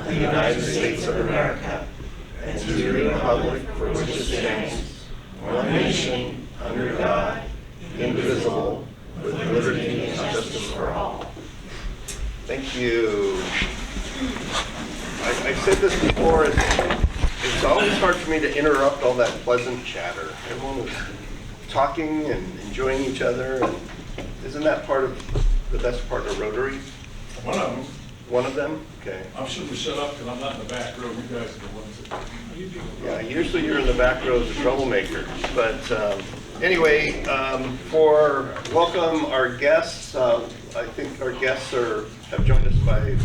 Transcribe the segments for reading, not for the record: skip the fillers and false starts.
the United States of America, and to the republic for which it stands, one nation, under God, indivisible, with liberty and justice for all. Thank you. I've said this before, it's always hard for me to interrupt all that pleasant chatter. Everyone was talking and enjoying each other. And isn't that part of the best part of Rotary? One of them. One of them? Okay. I'm super shut up because I'm not in the back row. You guys are the ones that. Yeah, usually you're in the back row as a troublemaker. But anyway, for welcome our guests. I think our guests have joined us by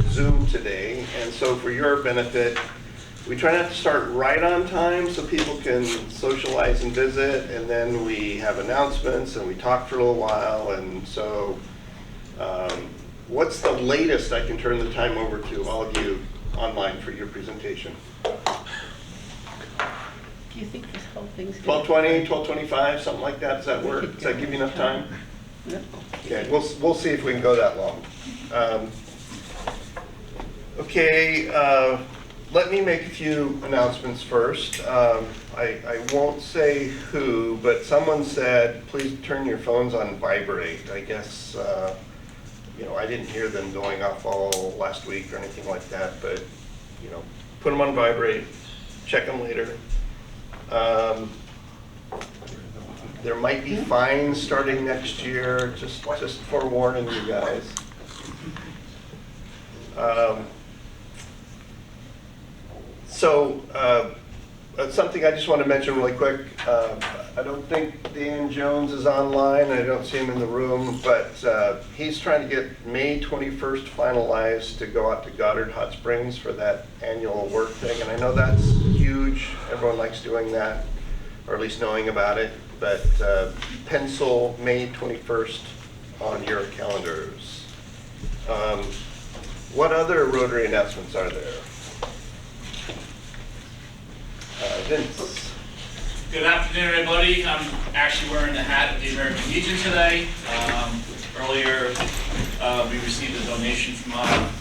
Zoom today, and so for your benefit, we try not to start right on time so people can socialize and visit, and then we have announcements and we talk for a little while. And so what's the latest I can turn the time over to all of you online for your presentation? Do you think this whole thing's 12:20, 12:25, something like that? Does that work? Does that give you enough time? No. Okay, we'll see if we can go that long. Okay, let me make a few announcements first. I won't say who, but someone said, please turn your phones on vibrate. I guess, I didn't hear them going off all last week or anything like that, but, put them on vibrate, check them later. There might be fines starting next year, just forewarning you guys. Something I just want to mention really quick. I don't think Dan Jones is online. I don't see him in the room, but he's trying to get May 21st finalized to go out to Goddard Hot Springs for that annual work thing. And I know that's huge. Everyone likes doing that, or at least knowing about it. But pencil May 21st on your calendars. What other Rotary announcements are there? Vince. Good afternoon, everybody. I'm actually wearing the hat of the American Legion today. Earlier, we received a donation from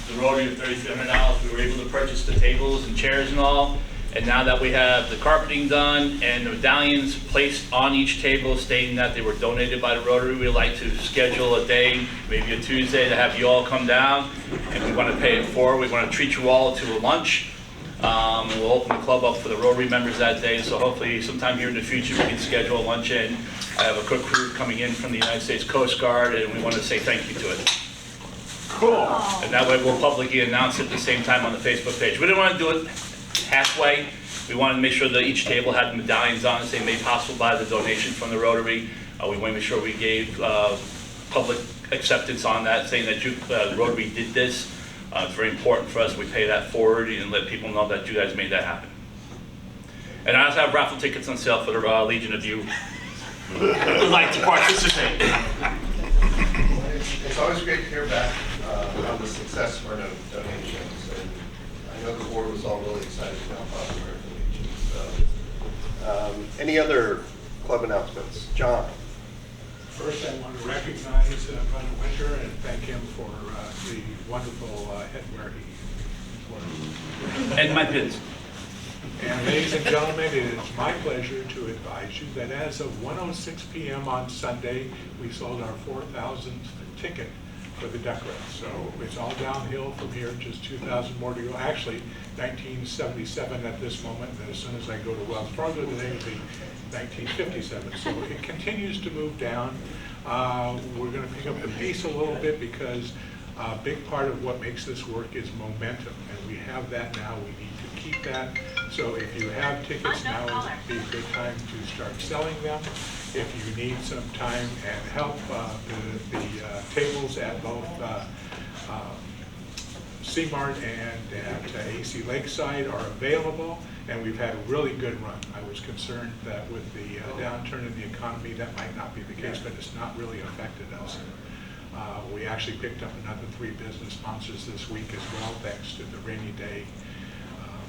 the Rotary of $3,300. We were able to purchase the tables and chairs and all. And now that we have the carpeting done and the medallions placed on each table stating that they were donated by the Rotary, we'd like to schedule a day, maybe a Tuesday, to have you all come down. And we want to pay it forward. We want to treat you all to a lunch. We'll open the club up for the Rotary members that day, so hopefully sometime here in the future we can schedule a luncheon. I have a cook crew coming in from the United States Coast Guard, and we want to say thank you to it. Cool. And that way we'll publicly announce it at the same time on the Facebook page. We didn't want to do it halfway. We wanted to make sure that each table had medallions on it, saying made possible by the donation from the Rotary. We want to make sure we gave public acceptance on that, saying that Rotary did this. It's very important for us. We pay that forward and let people know that you guys made that happen. And I also have raffle tickets on sale for the Legion of you who would like to participate. It's always great to hear back on the success of our donations. And I know the board was all really excited to help out the American Legion. So, any other club announcements? John? First, I want to recognize Brother Winter and thank him for the wonderful headwear he wore. And my pins. And ladies and gentlemen, it is my pleasure to advise you that as of 1:06 p.m. on Sunday, we sold our 4,000th ticket for the duck race. So it's all downhill from here, just 2,000 more to go. Actually, 1977 at this moment, and as soon as I go to Wells Fargo today, it'll be 1957. So it continues to move down. We're going to pick up the pace a little bit because a big part of what makes this work is momentum, and we have that now. We need to keep that. So if you have tickets, now would be a good time to start selling them. If you need some time and help, the tables at both Seamart and at AC Lakeside are available, and we've had a really good run. I was concerned that with the downturn in the economy that might not be the case, but it's not really affected us. We actually picked up another 3 business sponsors this week as well, thanks to the rainy day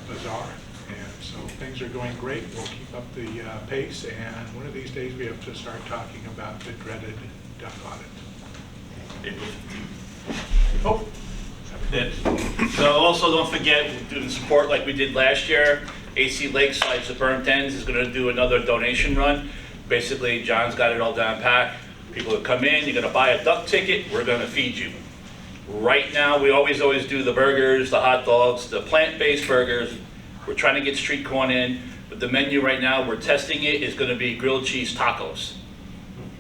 bazaar. And so things are going great. We'll keep up the pace, and one of these days we have to start talking about the dreaded duck audit. April 15th. Oh, So also don't forget, doing support like we did last year, AC Lakeside, the Burnt Ends is gonna do another donation run. Basically, John's got it all down pat. People that come in, you're gonna buy a duck ticket, we're gonna feed you. Right now, we always do the burgers, the hot dogs, the plant-based burgers. We're trying to get street corn in, but the menu right now, we're testing it, is gonna be grilled cheese tacos.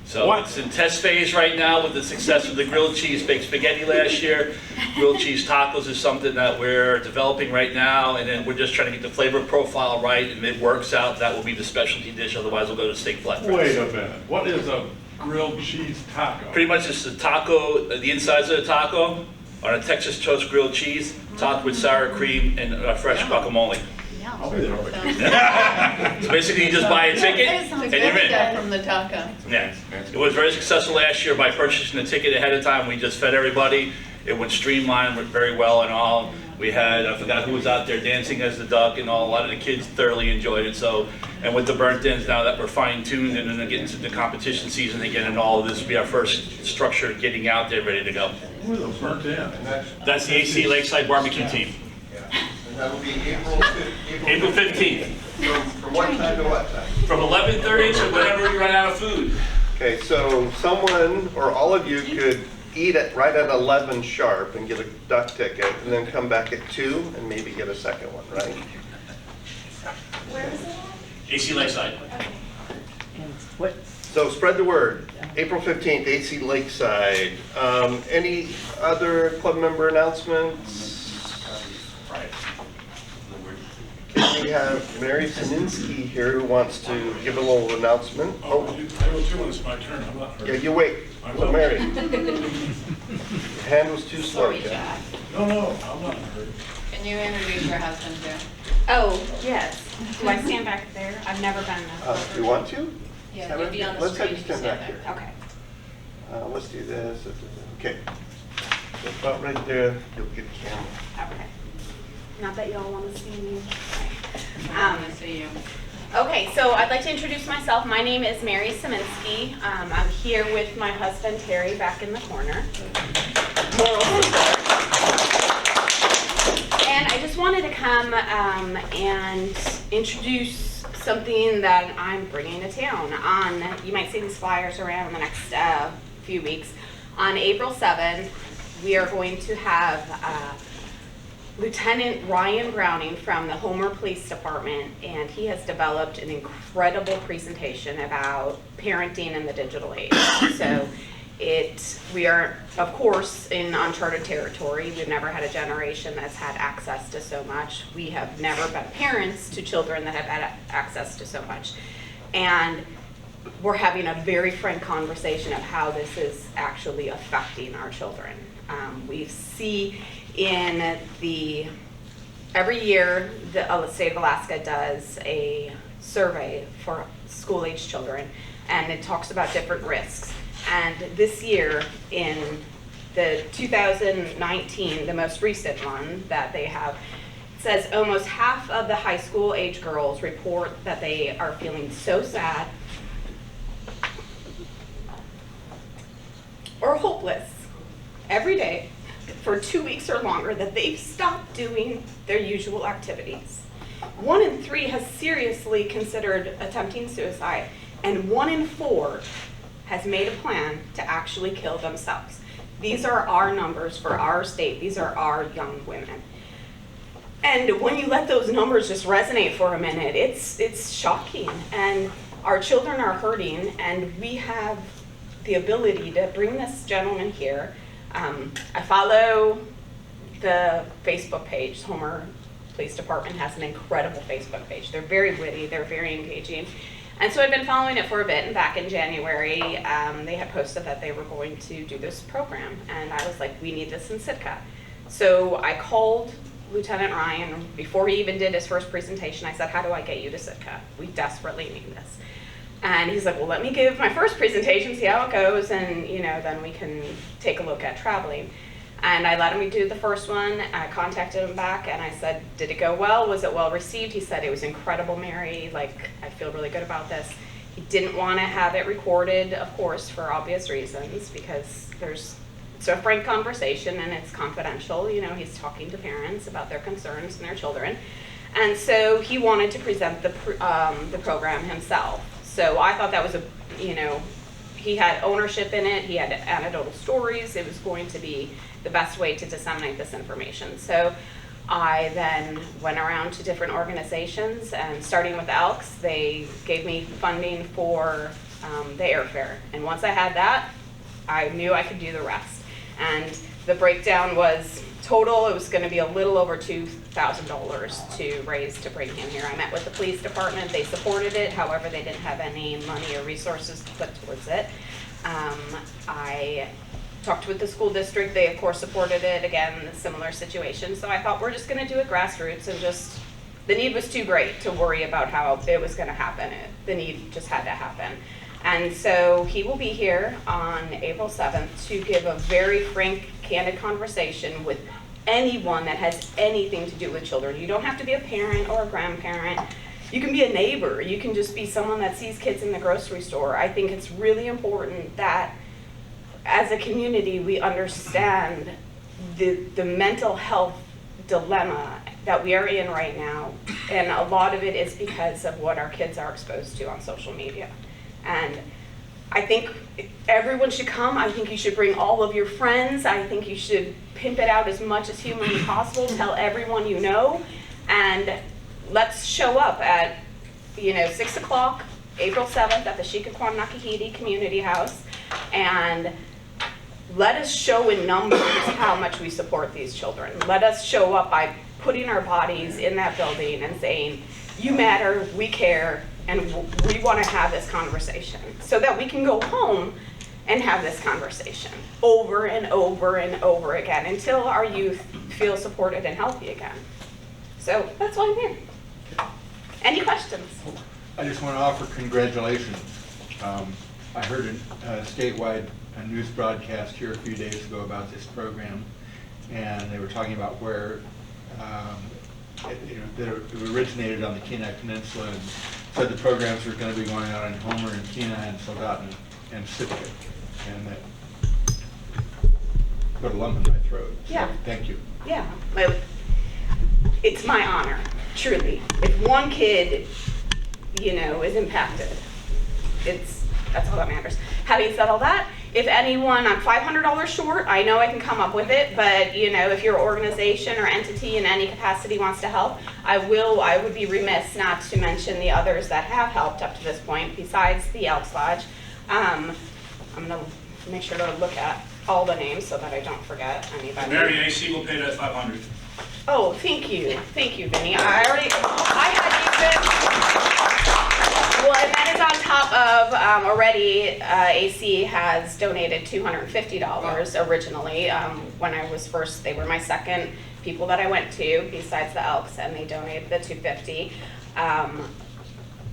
So it's in test phase right now with the success of the grilled cheese baked spaghetti last year. Grilled cheese tacos is something that we're developing right now, and then we're just trying to get the flavor profile right, and if it works out, that will be the specialty dish, otherwise we'll go to steak flatbreads. Wait a minute, what is a grilled cheese taco? Pretty much it's the taco, the insides of the taco on a Texas toast grilled cheese, topped with sour cream and fresh guacamole. I'll be there. So basically, you just buy a ticket and you're in. From the taco. Yeah, it was very successful last year by purchasing the ticket ahead of time. We just fed everybody. It went streamlined, went very well and all. We had, I forgot who was out there dancing as the duck and all. A lot of the kids thoroughly enjoyed it. So, and with the burnt ends now that we're fine tuned and then getting to the competition season again and all of this will be our first structure getting out there ready to go. Who are those burnt in? That's the AC Lakeside Barbecue Team. And that'll be April 15th. From what time to what time? From 11:30 to whenever we run out of food. Okay, so someone or all of you could eat it right at 11 sharp and get a duck ticket, and then come back at 2 and maybe get a second one, right? Where is it? AC Lakeside. And what, So spread the word. April 15th, AC Lakeside. Any other club member announcements? Okay, we have Mary Sininski here who wants to give a little announcement. Oh, I will too when it's my turn. I'm not Yeah, hurt. you wait. I So will. Mary. Your hand was too slow. Sorry, Jen. Jack. No, no, I'm not hurt. Can you introduce your husband too? Oh, yes. Do I stand back there? I've never been there. Do you want to? Yeah, you'll be on the Let's have screen you if you stand back stand here. Okay. Let's do this. Okay. So about right there, you'll get camera. Okay. Not that y'all want to see me. I want to see you. Okay, so I'd like to introduce myself. My name is Mary Siminski. I'm here with my husband Terry back in the corner. Moral support. And I just wanted to come and introduce something that I'm bringing to town. You might see these flyers around in the next few weeks. On April 7th, we are going to have Lieutenant Ryan Browning from the Homer Police Department, and he has developed an incredible presentation about parenting in the digital age. So we are, of course, in uncharted territory. We've never had a generation that's had access to so much. We have never been parents to children that have had access to so much. And we're having a very frank conversation of how this is actually affecting our children. We see every year the state of Alaska does a survey for school-age children, and it talks about different risks. And this year, in the 2019, the most recent one that they have, says almost half of the high school age girls report that they are feeling so sad or hopeless every day for 2 weeks or longer that they've stopped doing their usual activities. 1 in 3 has seriously considered attempting suicide, and 1 in 4 has made a plan to actually kill themselves. These are our numbers for our state. These are our young women. And when you let those numbers just resonate for a minute, it's shocking. And our children are hurting, and we have the ability to bring this gentleman here. I follow the Facebook page. Homer Police Department has an incredible Facebook page. They're very witty, they're very engaging. And so I've been following it for a bit, and back in January, they had posted that they were going to do this program. And I was like, we need this in Sitka. So I called Lieutenant Ryan before he even did his first presentation. I said, how do I get you to Sitka? We desperately need this. And he's like, well, let me give my first presentation, see how it goes, and then we can take a look at traveling. And I let him do the first one. I contacted him back and I said, did it go well? Was it well received? He said, it was incredible, Mary. Like, I feel really good about this. He didn't want to have it recorded, of course, for obvious reasons, because there's it's a frank conversation and it's confidential. You know, he's talking to parents about their concerns and their children. And so he wanted to present the program himself. So I thought that was he had ownership in it. He had anecdotal stories. It was going to be the best way to disseminate this information. So I then went around to different organizations, and starting with Elks, they gave me funding for the airfare. And once I had that, I knew I could do the rest. And the breakdown was total, it was going to be a little over $2,000 to raise to bring him here. I met with the police department. They supported it. However, they didn't have any money or resources to put towards it. I talked with the school district. They, of course, supported it. Again, a similar situation. So I thought we're just going to do it grassroots, and just the need was too great to worry about how it was going to happen. The need just had to happen. And so he will be here on April 7th to give a very frank, candid conversation with anyone that has anything to do with children. You don't have to be a parent or a grandparent. You can be a neighbor. You can just be someone that sees kids in the grocery store. I think it's really important that as a community we understand the mental health dilemma that we are in right now. And a lot of it is because of what our kids are exposed to on social media. And I think everyone should come. I think you should bring all of your friends. I think you should pimp it out as much as humanly possible. Tell everyone you know. And let's show up at 6 o'clock, April 7th at the Shikaquan Nakahiti Community House. And let us show in numbers how much we support these children. Let us show up by putting our bodies in that building and saying, you matter, we care, and we want to have this conversation, so that we can go home and have this conversation over and over and over again until our youth feel supported and healthy again. So that's why I'm here. Any questions? I just want to offer congratulations. I heard a statewide news broadcast here a few days ago about this program, and they were talking about where it originated on the Kenai Peninsula, and said the programs are going to be going on in Homer and Kenai and Soldotna and Sitka, and that put a lump in my throat. So Yeah. thank you. Yeah, it's my honor, truly. If one kid, is impacted, that's all that matters. Having said all that, if anyone, I'm $500 short, I know I can come up with it, but if your organization or entity in any capacity wants to help, I would be remiss not to mention the others that have helped up to this point besides the Elks Lodge. I'm gonna make sure to look at all the names so that I don't forget anybody. Mary AC will pay that $500. Oh, thank you, Vinny. I had you. Well, and that is on top of already AC has donated $250 originally. When I was first, they were my second people that I went to besides the Elks, and they donated the $250.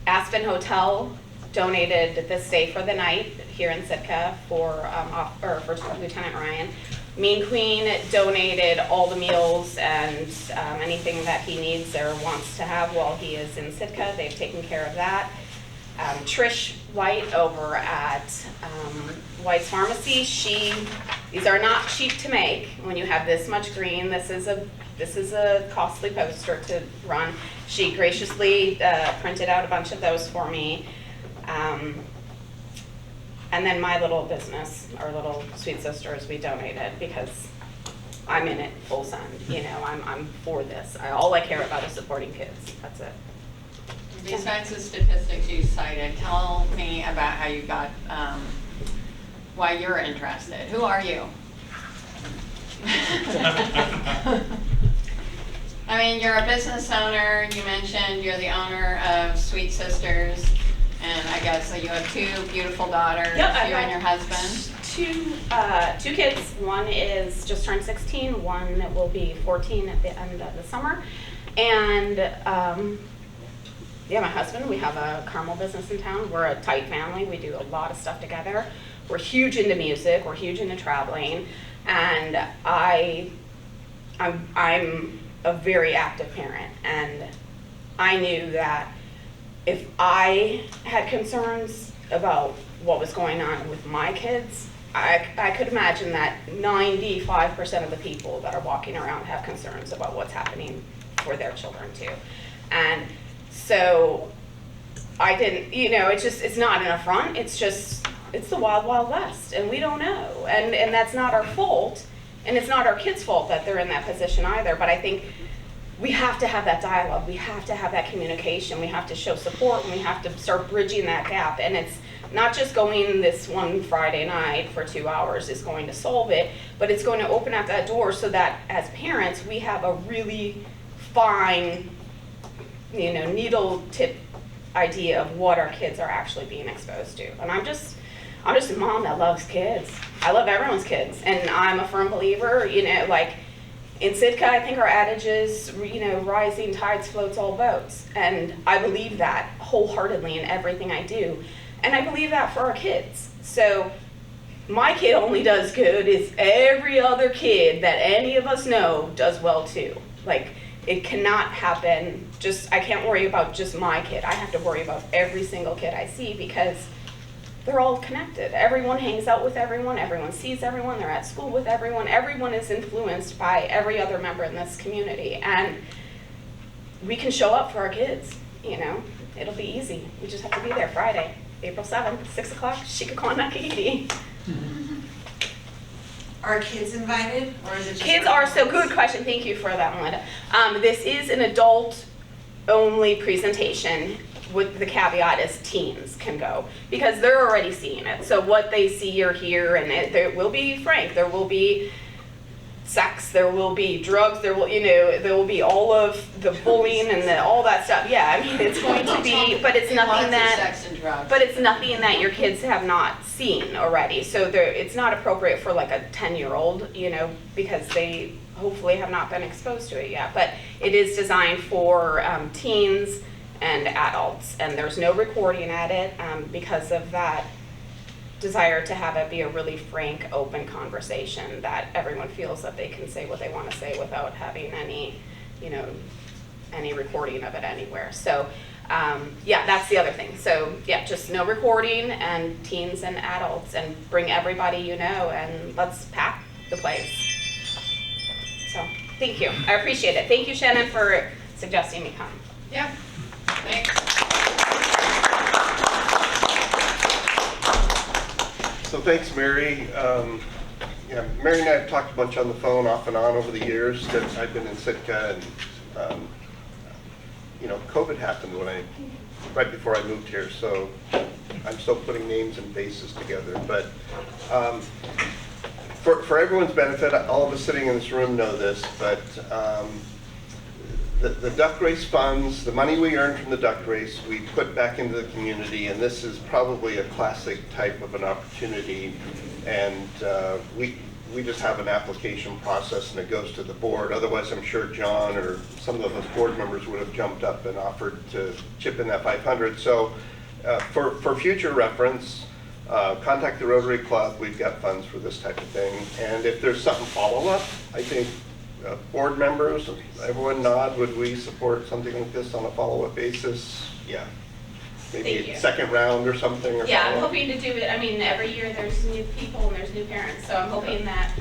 Aspen Hotel donated the stay for the night here in Sitka for Lieutenant Ryan. Mean Queen donated all the meals and anything that he needs or wants to have while he is in Sitka. They've taken care of that. Trish White over at White's Pharmacy, these are not cheap to make when you have this much green. This is a costly poster to run. She graciously printed out a bunch of those for me. And then my little business, our little Sweet Sisters, we donated because I'm in it full send. I'm for this. All I care about is supporting kids. That's it. Besides the statistics you cited, tell me about how you got, why you're interested. Who are you? I mean, you're a business owner. You mentioned you're the owner of Sweet Sisters, and I guess you have two beautiful daughters. Yep, you and your husband. Two kids. One is just turned 16. One will be 14 at the end of the summer, and. Yeah, my husband, we have a caramel business in town. We're a tight family. We do a lot of stuff together. We're huge into music. We're huge into traveling. And I'm a very active parent. And I knew that if I had concerns about what was going on with my kids, I could imagine that 95% of the people that are walking around have concerns about what's happening for their children too. And so I didn't, it's not an affront, it's the wild, wild west, and we don't know. And that's not our fault, and it's not our kids' fault that they're in that position either, but I think we have to have that dialogue, we have to have that communication, we have to show support, and we have to start bridging that gap. And it's not just going this one Friday night for 2 hours is going to solve it, but it's going to open up that door so that as parents, we have a really fine, needle tip idea of what our kids are actually being exposed to. And I'm just a mom that loves kids. I love everyone's kids, and I'm a firm believer, like in Sitka, I think our adage is, rising tides floats all boats. And I believe that wholeheartedly in everything I do. And I believe that for our kids. So my kid only does good if every other kid that any of us know does well too. Like, it cannot happen, I can't worry about just my kid. I have to worry about every single kid I see because they're all connected. Everyone hangs out with everyone sees everyone, they're at school with everyone is influenced by every other member in this community. And we can show up for our kids, it'll be easy. We just have to be there Friday, April 7th, 6 o'clock, Shikakon. Are kids invited, or is it just... Kids are, so good question, thank you for that, Melinda. This is an adult-only presentation with the caveat is teens can go, because they're already seeing it. So what they see or hear, and there will be frank, there will be sex, there will be drugs, there will be all of the bullying and all that stuff. Yeah, I mean, it's going to be, but it's nothing it's nothing that your kids have not seen already. So it's not appropriate for like a 10-year-old, because they hopefully have not been exposed to it yet. But it is designed for teens and adults, and there's no recording at it because of that desire to have it be a really frank, open conversation that everyone feels that they can say what they want to say without having any recording of it anywhere. So yeah, that's the other thing. So yeah, just no recording, and teens and adults, and bring everybody and let's pack the place. So thank you, I appreciate it. Thank you, Shannon, for suggesting me come. Yeah, thanks. So thanks, Mary. Mary and I have talked a bunch on the phone off and on over the years that I've been in Sitka, and COVID happened right before I moved here, so I'm still putting names and faces together. But for everyone's benefit, all of us sitting in this room know this, but the duck race funds, the money we earn from the duck race, we put back into the community, and this is probably a classic type of an opportunity. And we just have an application process, and it goes to the board. Otherwise, I'm sure John or some of those board members would have jumped up and offered to chip in that 500. So for future reference, contact the Rotary Club. We've got funds for this type of thing. And if there's something follow-up, I think board members, everyone nod, would we support something like this on a follow-up basis? Yeah. Maybe a second round or something? Or yeah, I'm hoping to do it. I mean, every year there's new people and there's new parents, so I'm hoping that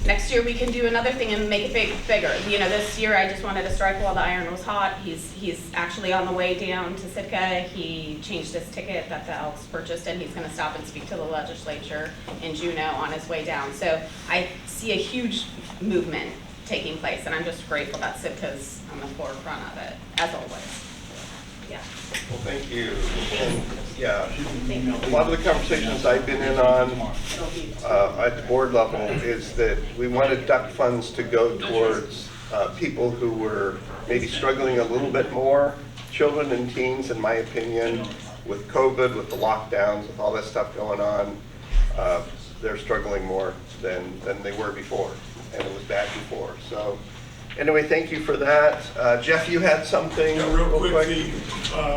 next year we can do another thing and make it bigger. This year I just wanted to strike while the iron was hot. He's actually on the way down to Sitka. He changed his ticket that the Elks purchased, and he's going to stop and speak to the legislature in Juneau on his way down. So I see a huge movement taking place, and I'm just grateful that Sitka's on the forefront of it, as always. Yeah. Well, thank you. And yeah, a lot of the conversations I've been in on at the board level is that we wanted duck funds to go towards people who were maybe struggling a little bit more, children and teens, in my opinion, with COVID, with the lockdowns, with all that stuff going on. They're struggling more than they were before, and it was bad before. So anyway, thank you for that. Jeff, you had something? Yeah, real quick.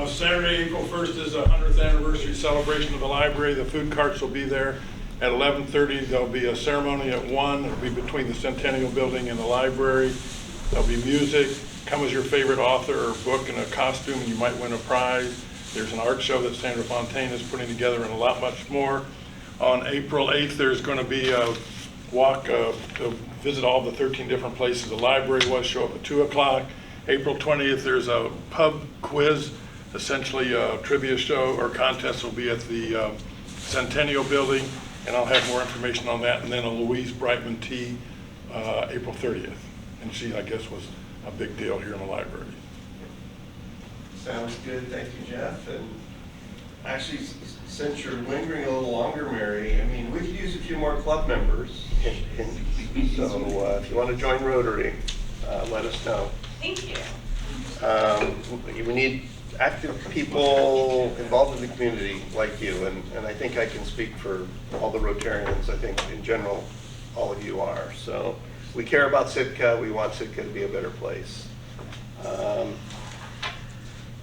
Saturday, April 1st is a 100th anniversary celebration of the library. The food carts will be there at 11:30. There'll be a ceremony at 1. It'll be between the Centennial Building and the library. There'll be music. Come as your favorite author or book in a costume, and you might win a prize. There's an art show that Sandra Fontaine is putting together, and a lot much more. On April 8th, there's going to be a walk to visit all the 13 different places the library was, show up at 2 o'clock. April 20th, there's a pub quiz, essentially a trivia show or contest will be at the Centennial Building, and I'll have more information on that. And then a Louise Brightman tea, April 30th. And she, I guess, was a big deal here in the library. Sounds good, thank you, Jeff. And actually, since you're lingering a little longer, Mary, I mean, we could use a few more club members. So if you want to join Rotary, let us know. Thank you. We need active people involved in the community like you, and I think I can speak for all the Rotarians. I think in general, all of you are. So we care about Sitka. We want Sitka to be a better place.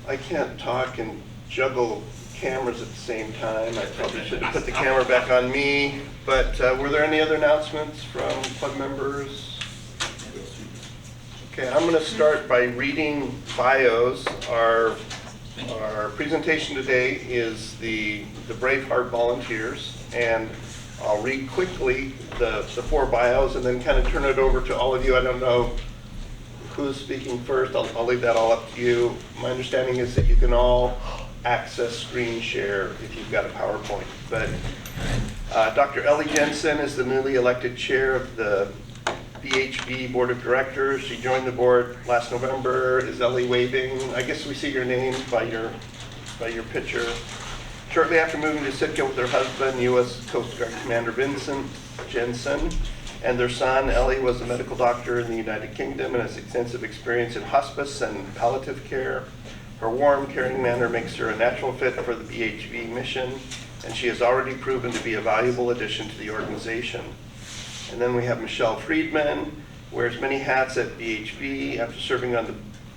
I can't talk and juggle cameras at the same time. I probably should have put the camera back on me. But were there any other announcements from club members? Okay, I'm going to start by reading bios. Our presentation today is the Braveheart volunteers, and I'll read quickly the 4 bios and then kind of turn it over to all of you. I don't know who's speaking first. I'll leave that all up to you. My understanding is that you can all access screen share if you've got a PowerPoint. But Dr. Ellie Jensen is the newly elected chair of the BHB Board of Directors. She joined the board last November. Is Ellie waving? I guess we see your name by your picture. Shortly after moving to Sitka with her husband, U.S. Coast Guard Commander Vincent Jensen, and their son, Ellie, was a medical doctor in the United Kingdom and has extensive experience in hospice and palliative care. Her warm, caring manner makes her a natural fit for the BHB mission, and she has already proven to be a valuable addition to the organization. And then we have Michelle Friedman, wears many hats at BHB. After serving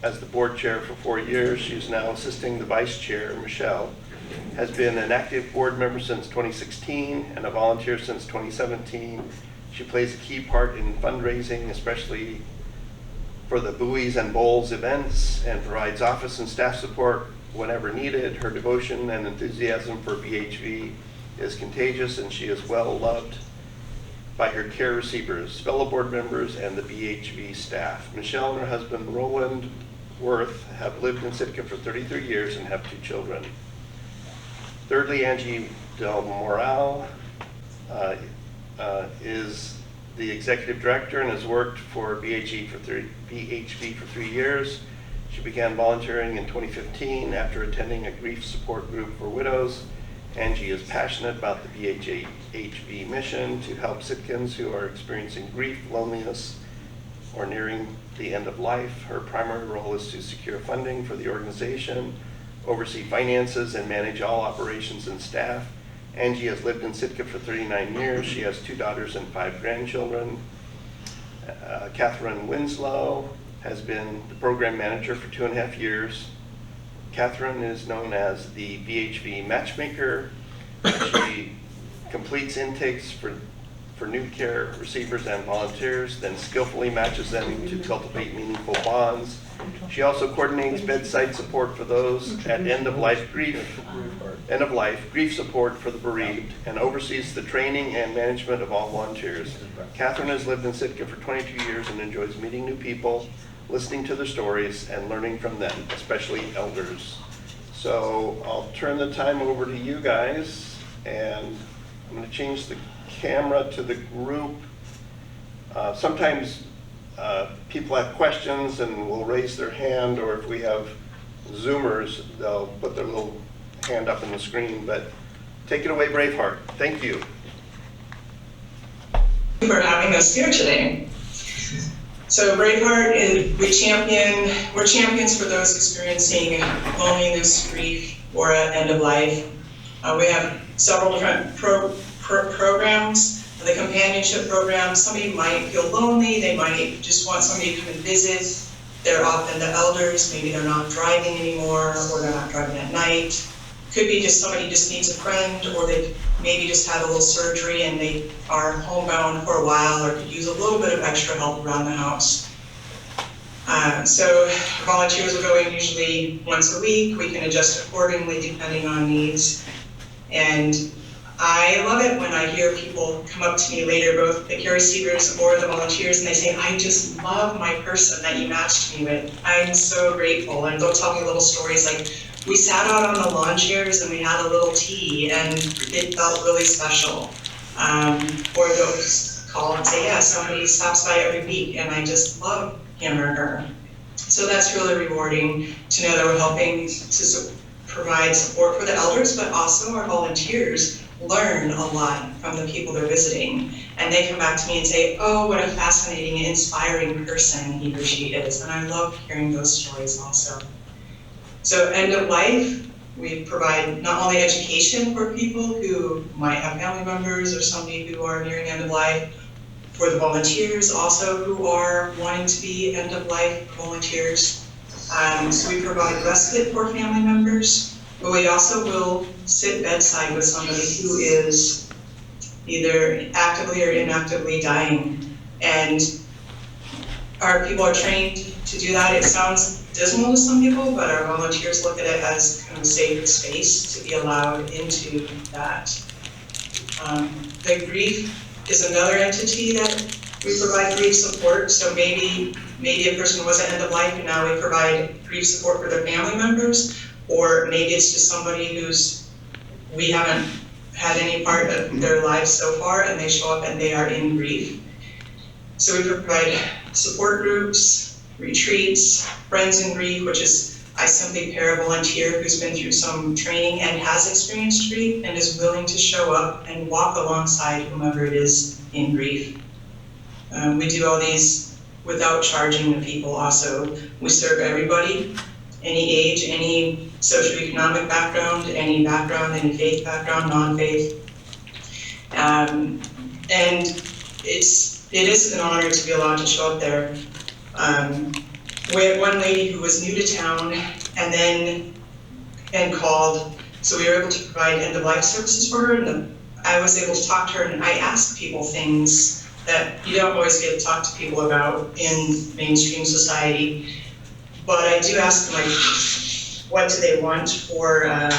as the board chair for 4 years, she is now assisting the vice chair. Michelle has been an active board member since 2016 and a volunteer since 2017. She plays a key part in fundraising, especially for the Buoys and Bowls events, and provides office and staff support whenever needed. Her devotion and enthusiasm for BHB is contagious, and she is well loved by her care receivers, fellow board members, and the BHB staff. Michelle and her husband, Roland Worth, have lived in Sitka for 33 years and have 2 children. Thirdly, Angie Del Moral is the executive director and has worked for BHB for 3 years. She began volunteering in 2015 after attending a grief support group for widows. Angie is passionate about the BHB mission to help Sitkans who are experiencing grief, loneliness, or nearing the end of life. Her primary role is to secure funding for the organization, oversee finances, and manage all operations and staff. Angie has lived in Sitka for 39 years. She has 2 daughters and 5 grandchildren. Catherine Winslow has been the program manager for 2.5 years. Catherine is known as the BHB matchmaker. She completes intakes for new care receivers and volunteers, then skillfully matches them to cultivate meaningful bonds. She also coordinates bedside support for those at end of life grief support for the bereaved, and oversees the training and management of all volunteers. Catherine has lived in Sitka for 22 years and enjoys meeting new people, listening to their stories, and learning from them, especially elders. So I'll turn the time over to you guys, and I'm going to change the camera to the group. Sometimes people have questions and will raise their hand, or if we have Zoomers, they'll put their little hand up on the screen. But take it away, Braveheart. Thank you. For having us here today. So Braveheart we're champions for those experiencing loneliness, grief, or end of life. We have several different programs. The companionship program, somebody might feel lonely, they might just want somebody to come and visit. They're often the elders, maybe they're not driving anymore, or they're not driving at night. Could be just somebody just needs a friend, or they maybe just had a little surgery and they are homebound for a while, or could use a little bit of extra help around the house. So volunteers will go in usually once a week. We can adjust accordingly depending on needs. And I love it when I hear people come up to me later, both the care receivers or the volunteers, and they say, I just love my person that you matched me with. I'm so grateful. And they'll tell me little stories like, we sat out on the lawn chairs and we had a little tea and it felt really special. Or they'll just call and say, yeah, somebody stops by every week and I just love him or her. So that's really rewarding to know that we're helping to provide support for the elders, but also our volunteers learn a lot from the people they're visiting. And they come back to me and say, oh, what a fascinating and inspiring person he or she is. And I love hearing those stories also. So end of life, we provide not only education for people who might have family members or somebody who are nearing end of life, for the volunteers also who are wanting to be end of life volunteers. So we provide respite for family members, but we also will sit bedside with somebody who is either actively or inactively dying. And our people are trained to do that. It sounds dismal to some people, but our volunteers look at it as kind of a safe space to be allowed into that. The grief is another entity that we provide grief support. So maybe a person was at end of life and now we provide grief support for their family members, or maybe it's just somebody we haven't had any part of their lives so far and they show up and they are in grief. So we provide support groups, retreats, friends in grief, which is I simply pair a volunteer who's been through some training and has experienced grief and is willing to show up and walk alongside whomever it is in grief. We do all these without charging the people also. We serve everybody, any age, any socioeconomic background, any faith background, non-faith. And it is an honor to be allowed to show up there. We had one lady who was new to town and called, so we were able to provide end-of-life services for her, and I was able to talk to her, and I asked people things that you don't always get to talk to people about in mainstream society, but I do ask them, like, what do they want for at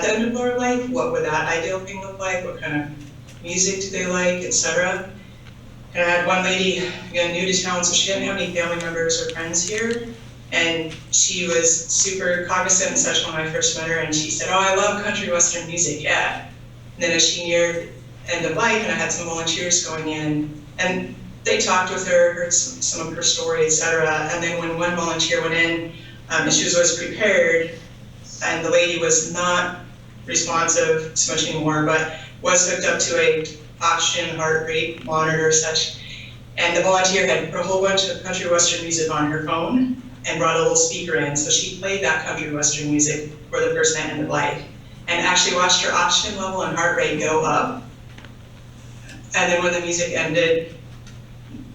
the end of their life? What would that ideal thing look like? What kind of music do they like, etc. And I had one lady, new to town, so she didn't have any family members or friends here. And she was super cognizant and such when I first met her. And she said, oh, I love country western music, yeah. And then as she neared end of life, and I had some volunteers going in, and they talked with her, heard some of her story, etc. And then when one volunteer went in, and she was always prepared, and the lady was not responsive so much anymore, but was hooked up to a oxygen heart rate monitor such, and the volunteer had put a whole bunch of country western music on her phone and brought a little speaker in, so she played that country western music for the person at end of life and actually watched her oxygen level and heart rate go up. And then when the music ended,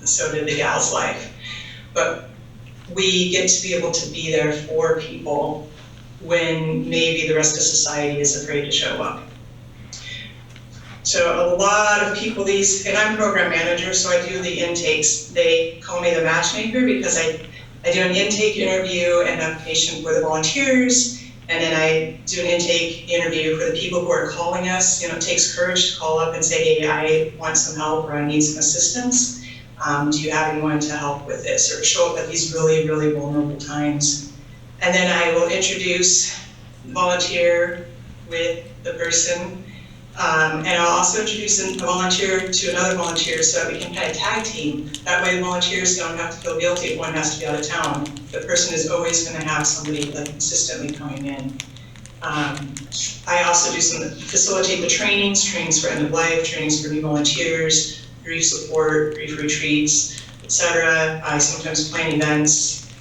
so did the gal's life. But we get to be able to be there for people when maybe the rest of society is afraid to show up. So a lot of people, and I'm program manager, so I do the intakes. They call me the matchmaker because I do an intake interview and application for the volunteers, and then I do an intake interview for the people who are calling us. It takes courage to call up and say, hey, I want some help or I need some assistance. Do you have anyone to help with this? Or show up at these really, really vulnerable times. And then I will introduce the volunteer with the person. And I'll also introduce a volunteer to another volunteer so that we can kind of tag team. That way the volunteers don't have to feel guilty if one has to be out of town. The person is always going to have somebody consistently coming in. I also do facilitate the trainings for end of life, trainings for new volunteers, grief support, grief retreats, etc. I sometimes plan events.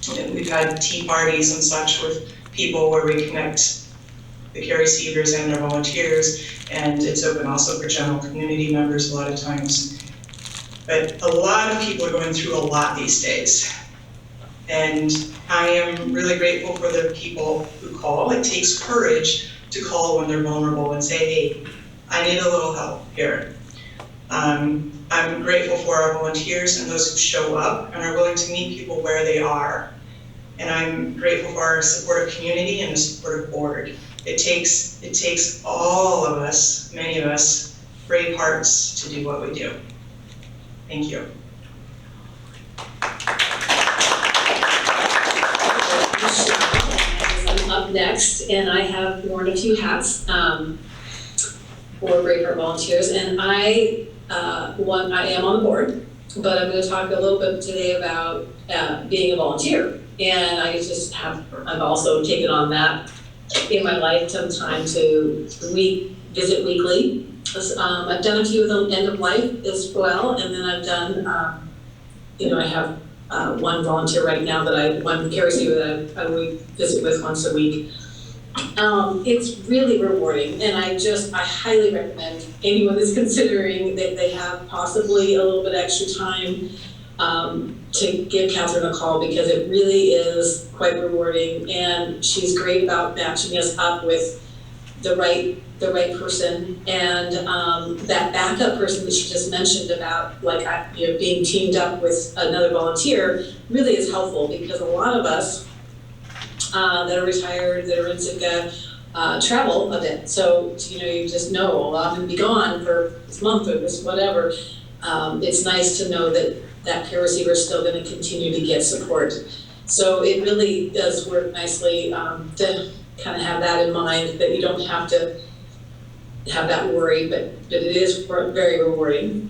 We've had tea parties and such with people where we connect the care receivers and their volunteers, and it's open also for general community members a lot of times. But a lot of people are going through a lot these days. And I am really grateful for the people who call. It takes courage to call when they're vulnerable and say, hey, I need a little help here. I'm grateful for our volunteers and those who show up and are willing to meet people where they are. And I'm grateful for our supportive community and the supportive board. It takes all of us, many of us, brave hearts to do what we do. Thank you. I'm up next, and I have worn a few hats for Brave Heart Volunteers, and I am on the board, but I'm going to talk a little bit today about being a volunteer. And I've also taken on that in my life, time to visit weekly. I've done a few of them end of life as well, and then I've done, I have one volunteer right now one care receiver that I would visit with once a week. It's really rewarding, and I highly recommend anyone that's considering that they have possibly a little bit extra time to give Catherine a call, because it really is quite rewarding, and she's great about matching us up with the right person, and that backup person that she just mentioned about being teamed up with another volunteer really is helpful, because a lot of us that are retired, that are in Sitka, travel a bit. So you just know, well, I'm going to be gone for this month or this whatever. It's nice to know that peer receiver is still going to continue to get support. So it really does work nicely to kind of have that in mind, that you don't have to have that worry, but it is very rewarding.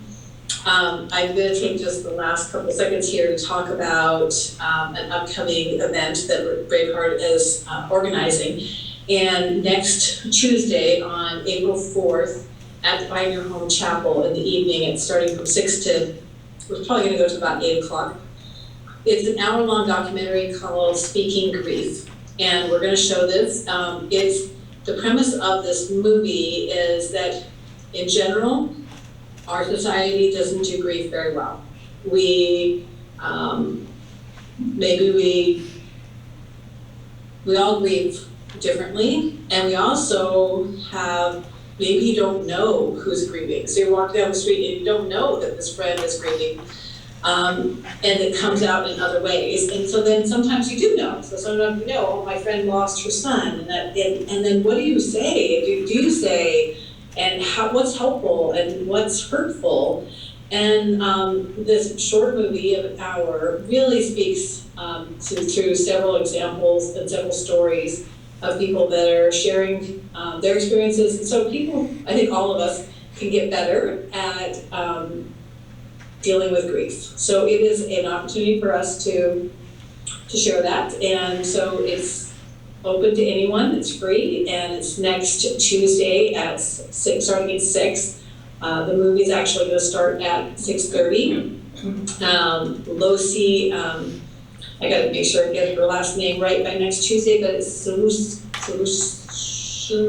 I'm going to take just the last couple seconds here to talk about an upcoming event that Braveheart is organizing. And next Tuesday on April 4th at the Pioneer Home Chapel in the evening, it's starting from 6 to, we're probably going to go to about 8 o'clock. It's an hour-long documentary called Speaking Grief. And we're going to show this. The premise of this movie is that in general, our society doesn't do grief very well. We all grieve differently, and we also have, maybe you don't know who's grieving. So you're walking down the street and you don't know that this friend is grieving, and it comes out in other ways. And so then sometimes you do know. So sometimes you know, oh, my friend lost her son, and then what do you say? Do you say? And what's helpful and what's hurtful. And this short movie of an hour really speaks to several examples and several stories of people that are sharing their experiences. And so I think all of us can get better at dealing with grief. So it is an opportunity for us to share that. And so it's open to anyone, it's free, and it's next Tuesday at 6, starting at 6. The movie's actually going to start at 6:30. Losi, I got to make sure I get her last name right by next Tuesday, but it's Solution,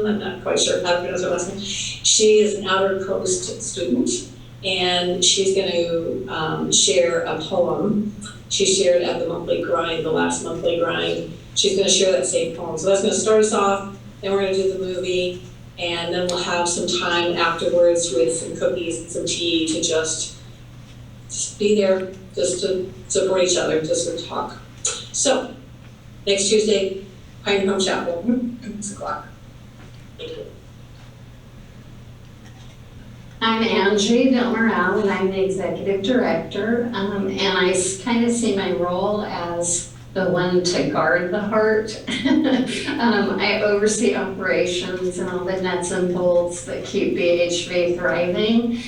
I'm not quite sure how to pronounce her last name. She is an Outer Coast student, and she's going to share a poem she shared at the last monthly grind. She's going to share that same poem. So that's going to start us off, then we're going to do the movie, and then we'll have some time afterwards with some cookies and some tea to just be there, just to support each other, just to talk. So, next Tuesday, Pioneer Home Chapel, 6 o'clock. Thank you. I'm Angie Villarreal, and I'm the executive director, and I kind of see my role as the one to guard the heart. I oversee operations and all the nuts and bolts that keep BHV thriving,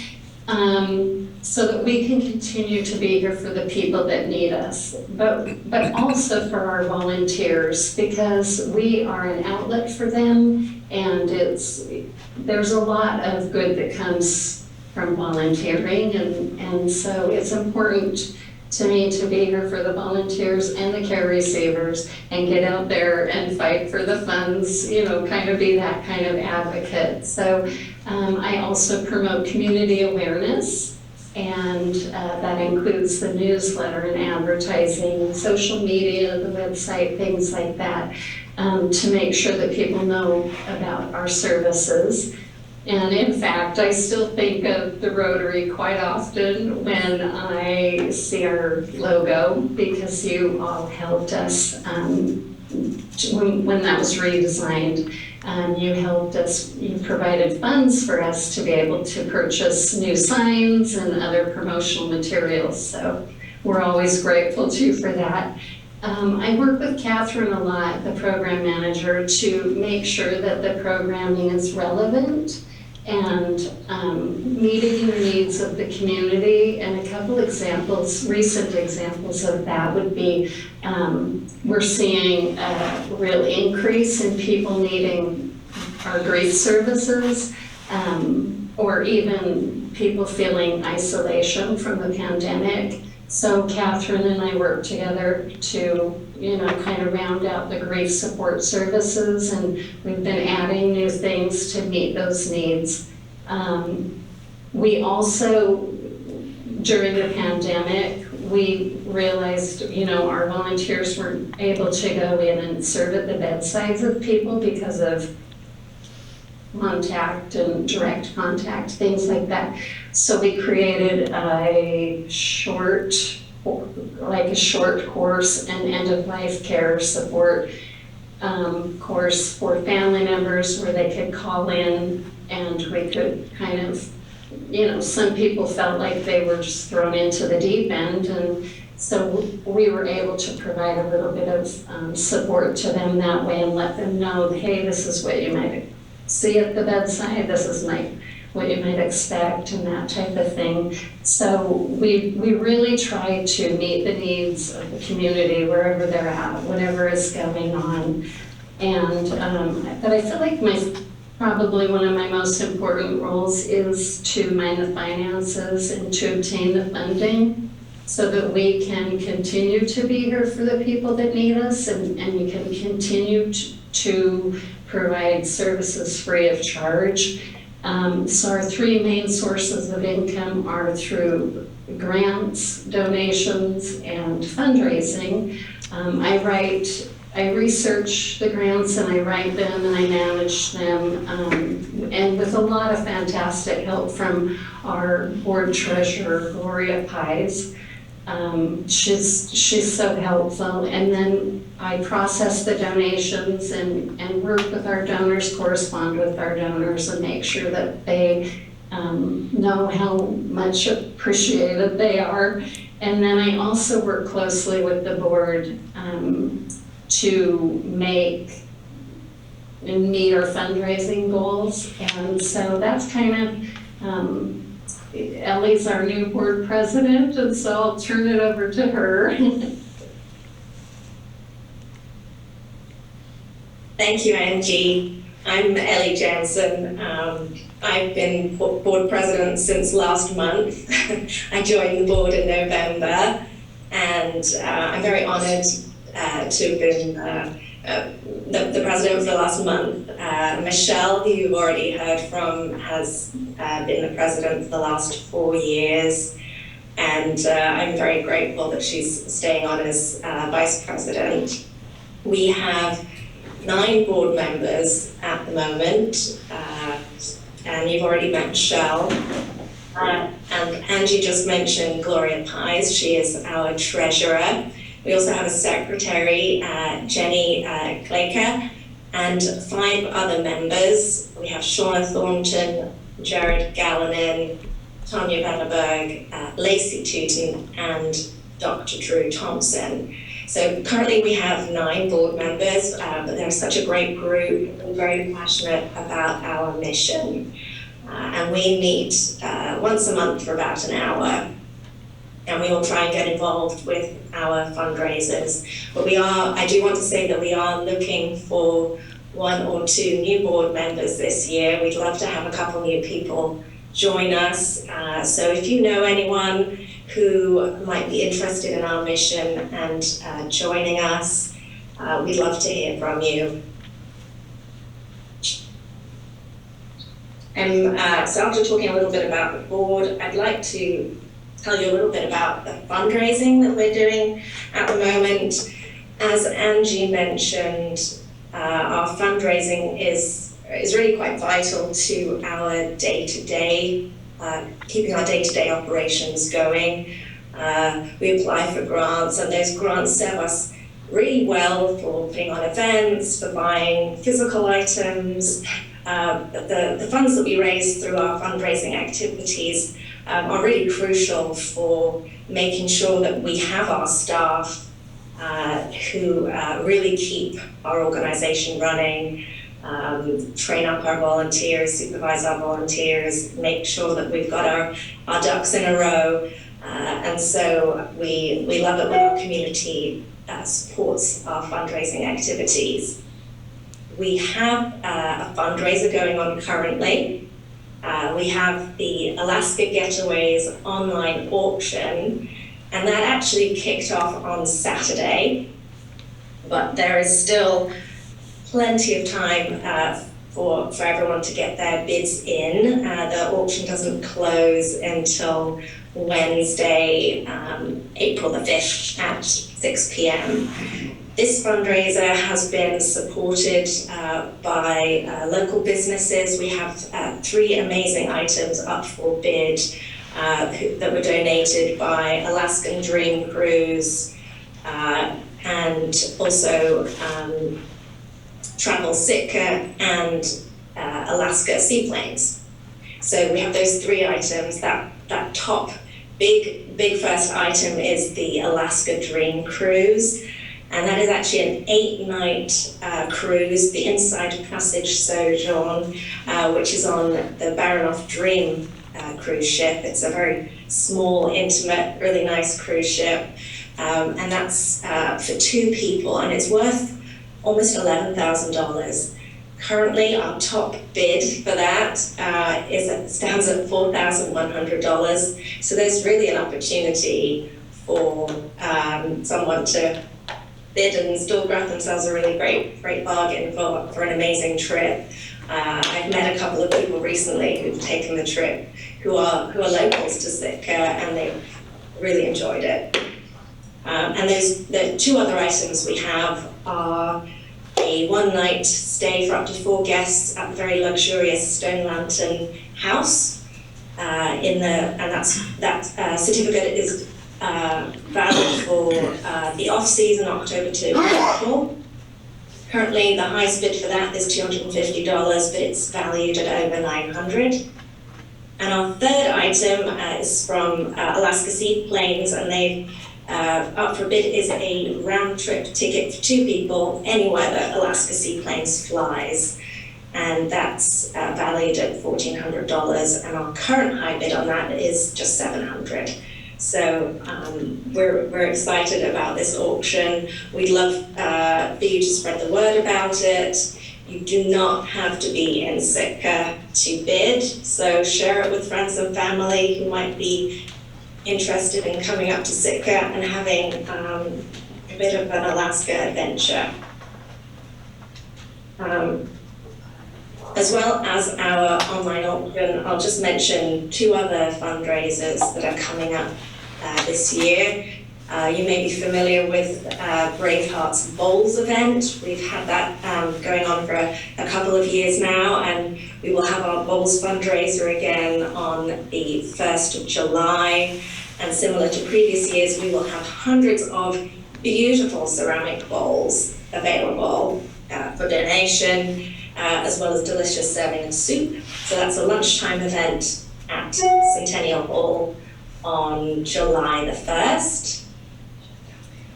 so that we can continue to be here for the people that need us, but also for our volunteers, because we are an outlet for them, and there's a lot of good that comes from volunteering, and so it's important to me to be here for the volunteers and the care receivers and get out there and fight for the funds, kind of be that kind of advocate. So I also promote community awareness, and that includes the newsletter and advertising, social media, the website, things like that, to make sure that people know about our services. And in fact, I still think of the Rotary quite often when I see our logo, because you all helped us when that was redesigned. You helped us, you provided funds for us to be able to purchase new signs and other promotional materials. So we're always grateful to you for that. I work with Catherine a lot, the program manager, to make sure that the programming is relevant and meeting the needs of the community. And a couple examples, recent examples of that would be, we're seeing a real increase in people needing our grief services, or even people feeling isolation from the pandemic. So Catherine and I work together to, kind of round out the grief support services, and we've been adding new things to meet those needs. We also, during the pandemic, we realized, our volunteers weren't able to go in and serve at the bedsides of people because of contact and direct contact, things like that. So we created a short course and end-of-life care support course for family members where they could call in and we could kind of, some people felt like they were just thrown into the deep end, and so we were able to provide a little bit of support to them that way and let them know, hey, this is what you might see at the bedside, this is what you might expect, and that type of thing. So we really try to meet the needs of the community wherever they're at, whatever is going on. And but I feel like probably one of my most important roles is to mind the finances and to obtain the funding so that we can continue to be here for the people that need us, and we can continue to provide services free of charge. So our three main sources of income are through grants, donations, and fundraising. I research the grants and I write them and I manage them, and with a lot of fantastic help from our board treasurer, Gloria Pies. She's so helpful. And then I process the donations and work with our donors, correspond with our donors, and make sure that they know how much appreciated they are. And then I also work closely with the board to make and meet our fundraising goals. And so that's kind of, Ellie's our new board president, and so I'll turn it over to her. Thank you, Angie. I'm Ellie Jansen. I've been board president since last month. I joined the board in November, and I'm very honored to have been the president for the last month. Michelle, who you've already heard from, has been the president for the last 4 years, and I'm very grateful that she's staying on as vice president. We have 9 board members at the moment, and you've already met Michelle. And Angie just mentioned Gloria Pies. She is our treasurer. We also have a secretary, Jenny Claker, and 5 other members. We have Shauna Thornton, Jared Gallinin, Tanya Vanderberg, Lacey Tooten, and Dr. Drew Thompson. So currently we have 9 board members, but they're such a great group and very passionate about our mission. And we meet once a month for about an hour. And we will try and get involved with our fundraisers. But I do want to say that we are looking for 1 or 2 new board members this year. We'd love to have a couple new people join us. So if you know anyone who might be interested in our mission and joining us, we'd love to hear from you. So after talking a little bit about the board, I'd like to tell you a little bit about the fundraising that we're doing at the moment. As Angie mentioned, our fundraising is really quite vital to our day-to-day, keeping our day-to-day operations going. We apply for grants, and those grants serve us really well for putting on events, for buying physical items. The funds that we raise through our fundraising activities are really crucial for making sure that we have our staff who really keep our organization running, train up our volunteers, supervise our volunteers, make sure that we've got our ducks in a row. And so we love it when our community supports our fundraising activities. We have a fundraiser going on currently. We have the Alaska Getaways online auction, and that actually kicked off on Saturday, but there is still plenty of time for everyone to get their bids in. The auction doesn't close until Wednesday, April the 5th at 6 p.m. This fundraiser has been supported by local businesses. We have 3 amazing items up for bid that were donated by Alaskan Dream Cruise and also Travel Sitka and Alaska Seaplanes. So we have those 3 items. That top big first item is the Alaska Dream Cruise, and that is actually an 8-night cruise, the Inside Passage Sojourn, which is on the Baranof Dream cruise ship. It's a very small, intimate, really nice cruise ship, and that's for 2 people, and it's worth almost $11,000. Currently, our top bid for that stands at $4,100. So there's really an opportunity for someone to bid and still grab themselves a really great bargain for an amazing trip. I've met a couple of people recently who've taken the trip who are locals to Sitka, and they've really enjoyed it. And the 2 other items we have are a 1-night stay for up to 4 guests at the very luxurious Stone Lantern House. And that certificate is valid for the off-season, October to April. Currently, the highest bid for that is $250, but it's valued at over $900. And our 3rd item is from Alaska Seaplanes, and they've up for bid is a round-trip ticket for 2 people anywhere that Alaska Seaplanes flies, and that's valued at $1,400, and our current high bid on that is just $700. So we're excited about this auction. We'd love for you to spread the word about it. You do not have to be in Sitka to bid, so share it with friends and family who might be interested in coming up to Sitka and having a bit of an Alaska adventure. As well as our online auction, I'll just mention 2 other fundraisers that are coming up this year. You may be familiar with Braveheart's Bowls event. We've had that going on for a couple of years now, and we will have our Bowls fundraiser again on the 1st of July. And similar to previous years, we will have hundreds of beautiful ceramic bowls available for donation, as well as delicious serving of soup. So that's a lunchtime event at Centennial Hall on July the 1st.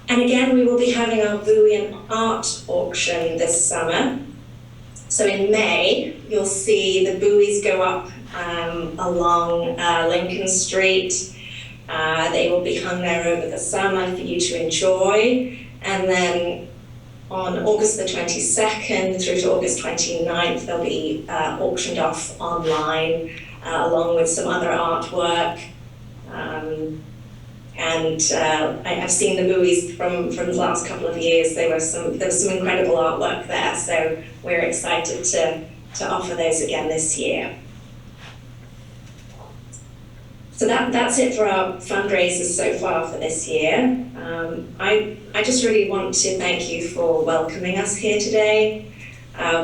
And again, we will be having our buoy and art auction this summer. So in May, you'll see the buoys go up along Lincoln Street. They will be hung there over the summer for you to enjoy. And then on August the 22nd through to August 29th, they'll be auctioned off online along with some other artwork. I've seen the buoys from the last couple of years. There was some incredible artwork there, so we're excited to offer those again this year. So that's it for our fundraisers so far for this year. I just really want to thank you for welcoming us here today.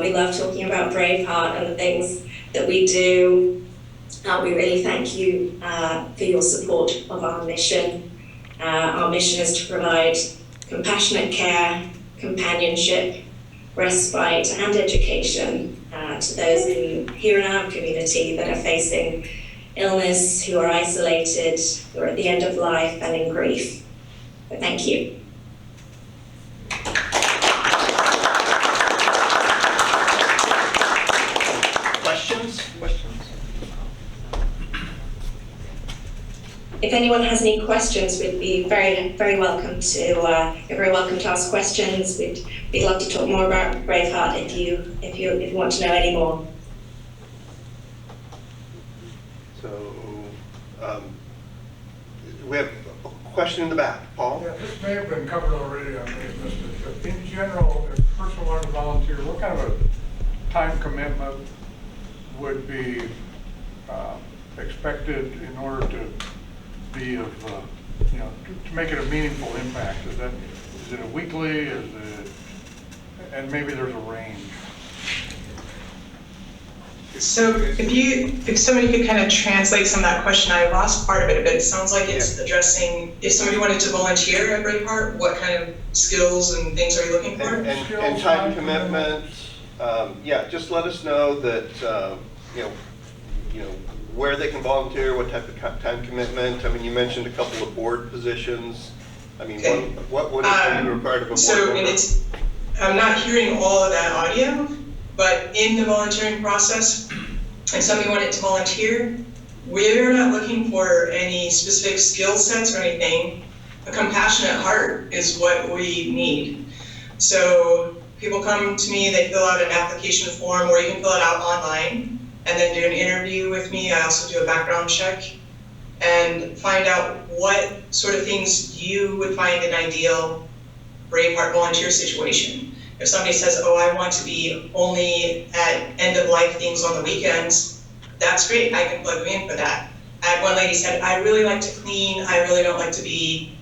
We love talking about Braveheart and the things that we do. We really thank you for your support of our mission. Our mission is to provide compassionate care, companionship, respite, and education to those here in our community that are facing illness, who are isolated, who are at the end of life and in grief. But thank you. Questions? If anyone has any questions, we'd be very welcome to you're very welcome to ask questions. We'd love to talk more about Braveheart if you want to know any more. So, we have a question in the back. Paul? Yeah, this may have been covered already, I may have missed it, but in general, if a person wanted to volunteer, what kind of a time commitment would be expected in order to be of, to make it a meaningful impact? Is it a weekly, and maybe there's a range? So if somebody could kind of translate some of that question, I lost part of it, but it sounds like it's addressing, if somebody wanted to volunteer at Braveheart, what kind of skills and things are you looking for? And time commitment, yeah, just let us know that, where they can volunteer, what type of time commitment. I mean, you mentioned a couple of board positions. I mean, Okay. what are you required of a board member? I'm not hearing all of that audio, but in the volunteering process, if somebody wanted to volunteer, we're not looking for any specific skill sets or anything. A compassionate heart is what we need. So people come to me, they fill out an application form, or you can fill it out online, and then do an interview with me. I also do a background check and find out what sort of things you would find an ideal Braveheart volunteer situation. If somebody says, oh, I want to be only at end-of-life things on the weekends, that's great, I can plug you in for that. I had one lady said, I really like to clean, I really don't like to be,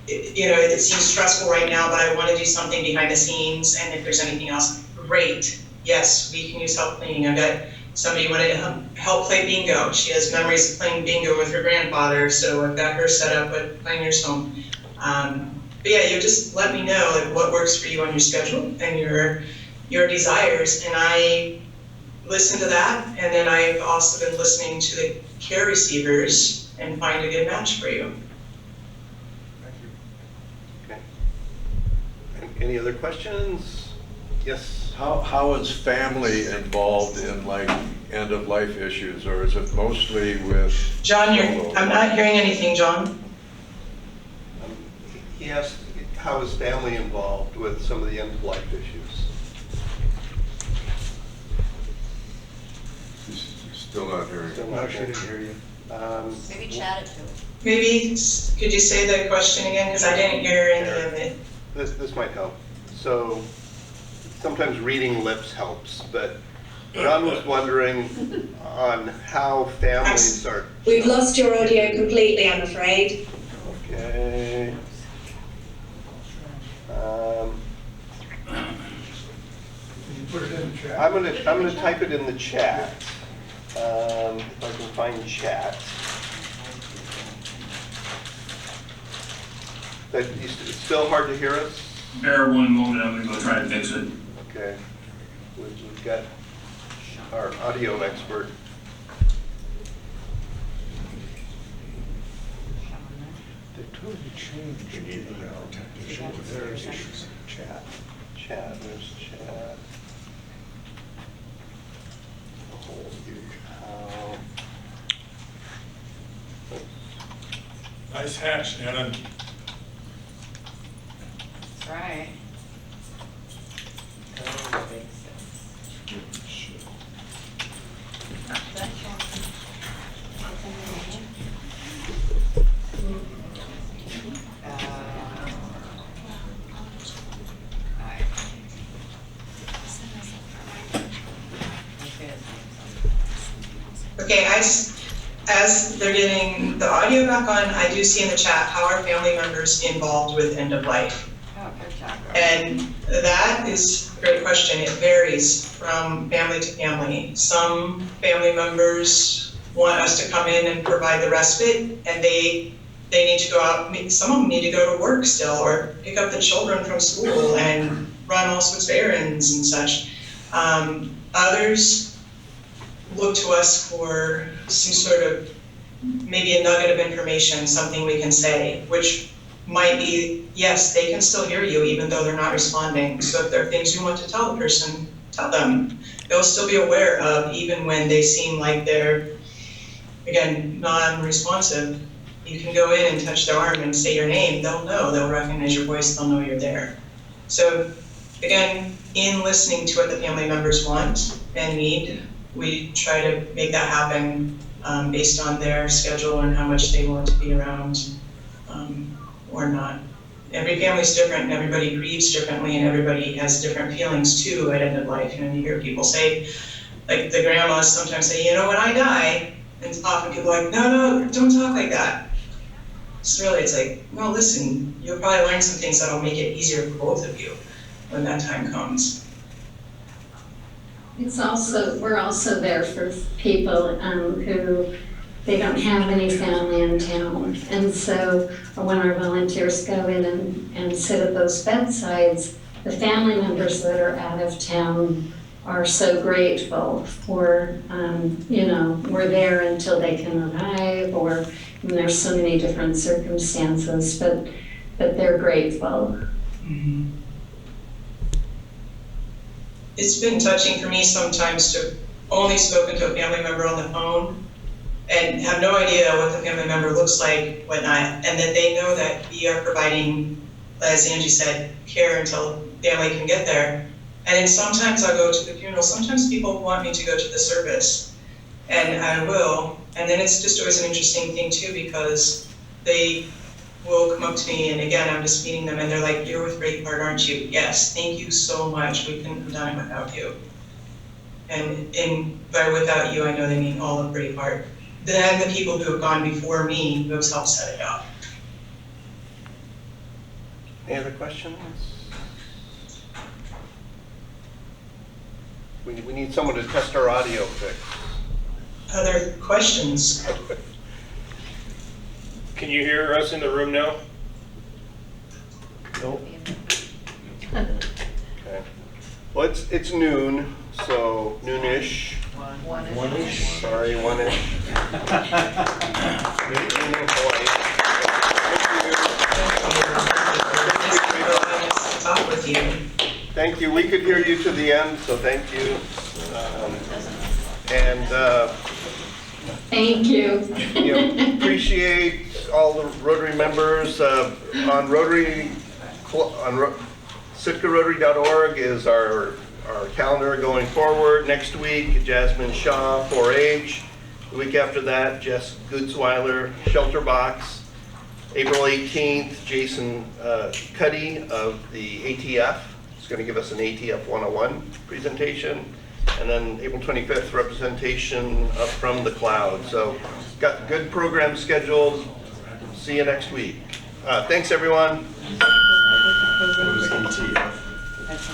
it seems stressful right now, but I want to do something behind the scenes, and if there's anything else, great. Yes, we can use help cleaning. I got somebody wanted to help play bingo. She has memories of playing bingo with her grandfather, so I've got her set up at Pioneers Home. But yeah, you just let me know like what works for you on your schedule and your desires, and I listen to that. And then I've also been listening to the care receivers and find a good match for you. Thank you. Okay. Any other questions? Yes. How is family involved in like end-of-life issues, or is it mostly with? John, I'm not hearing anything, John. He asked, how is family involved with some of the end-of-life issues? Still not hearing. Still not hear you. Maybe chat it to us. Maybe, could you say the question again, because I didn't hear any of it. This might help. So sometimes reading lips helps, but John was wondering on how families are. We've lost your audio completely, I'm afraid. Okay. Can you put it in the chat? I'm gonna type it in the chat. If I can find chat. It's still hard to hear us? Bear one moment, I'm gonna go try to fix it. Okay. We've got our audio expert. They totally changed there's chat. Chat, there's chat. Holy cow. Nice hat, Shannon. That's right. Okay, as they're getting the audio back on, I do see in the chat, how are family members involved with end of life? Oh, good job. And that is a great question. It varies from family to family. Some family members want us to come in and provide the respite, and they they need to go out, some of them need to go to work still, or pick up the children from school and run all sorts of errands and such. Others look to us for some sort of, maybe a nugget of information, something we can say, which might be, yes, they can still hear you even though they're not responding. So if there are things you want to tell the person, tell them. They'll still be aware of, even when they seem like they're, again, non-responsive. You can go in and touch their arm and say your name, they'll know, they'll recognize your voice, they'll know you're there. So again, in listening to what the family members want and need, we try to make that happen based on their schedule and how much they want to be around or not. Every family's different and everybody grieves differently and everybody has different feelings too at end of life. You know, you hear people say, like the grandmas sometimes say, you know, when I die, and often people are like, no, don't talk like that. So really, it's like, no, listen, you'll probably learn some things that'll make it easier for both of you when that time comes. We're also there for people who they don't have any family in town. And so when our volunteers go in and sit at those bedsides, the family members that are out of town are so grateful for, we're there until they can arrive, or there's so many different circumstances, but they're grateful. Mm-hmm. It's been touching for me sometimes to only spoken to a family member on the phone and have no idea what the family member looks like, whatnot, and that they know that we are providing, as Angie said, care until family can get there. And then sometimes I'll go to the funeral. Sometimes people want me to go to the service, and I will. And then it's just always an interesting thing too, because they will come up to me, and again, I'm just meeting them, and they're like, you're with Braveheart, aren't you? Yes, thank you so much. We couldn't have done it without you. And by without you, I know they mean all of Braveheart. Then the people who have gone before me, who have helped set it up. Any other questions? We need someone to test our audio fix. Other questions? Can you hear us in the room now? Nope. Okay. Well, it's noon, so noonish. One-ish. Sorry, one-ish. Talk with you. Thank you. We could hear you to the end, so thank you. Thank you. Appreciate all the Rotary members on SitkaRotary.org is our calendar going forward. Next week, Jasmine Shaw, 4-H. The week after that, Jess Goodsweiler, Shelter Box. April 18th, Jason Cuddy of the ATF is going to give us an ATF 101 presentation. And then April 25th, representation up from the cloud. So got good program scheduled. See you next week. Thanks, everyone. That's